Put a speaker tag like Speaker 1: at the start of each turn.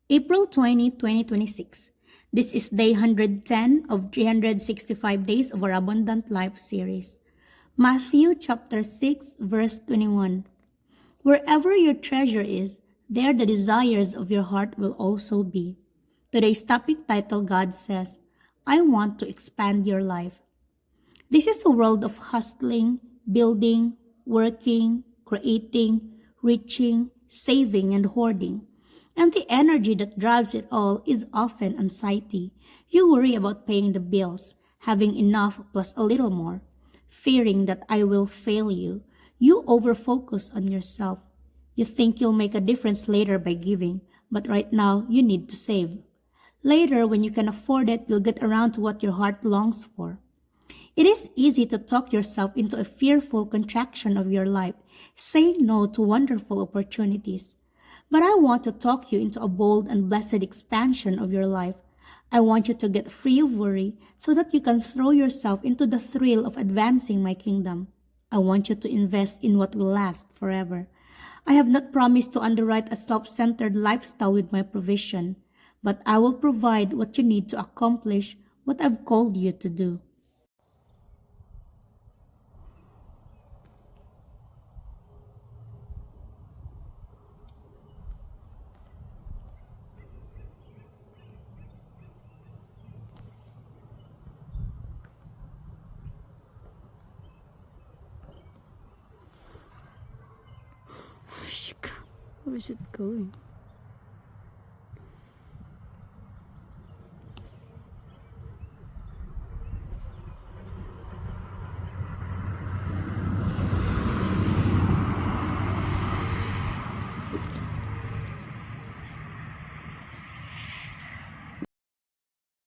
Speaker 1: April 20, 2026. This is day 110 of 365 Days of Our Abundant Life series. Matthew chapter 6, verse 21. Wherever your treasure is, there the desires of your heart will also be. Today's topic title, God says, I want to expand your life. This is a world of hustling, building, working, creating, reaching, saving, and hoarding. And the energy that drives it all is often anxiety. You worry about paying the bills, having enough plus a little more, fearing that I will fail you. You overfocus on yourself. You think you'll make a difference later by giving, but right now you need to save. Later, when you can afford it, you'll get around to what your heart longs for. It is easy to talk yourself into a fearful contraction of your life, saying no to wonderful opportunities. But I want to talk you into a bold and blessed expansion of your life. I want you to get free of worry so that you can throw yourself into the thrill of advancing my kingdom. I want you to invest in what will last forever. I have not promised to underwrite a self-centered lifestyle with my provision, but I will provide what you need to accomplish what I've called you to do. Where's it going?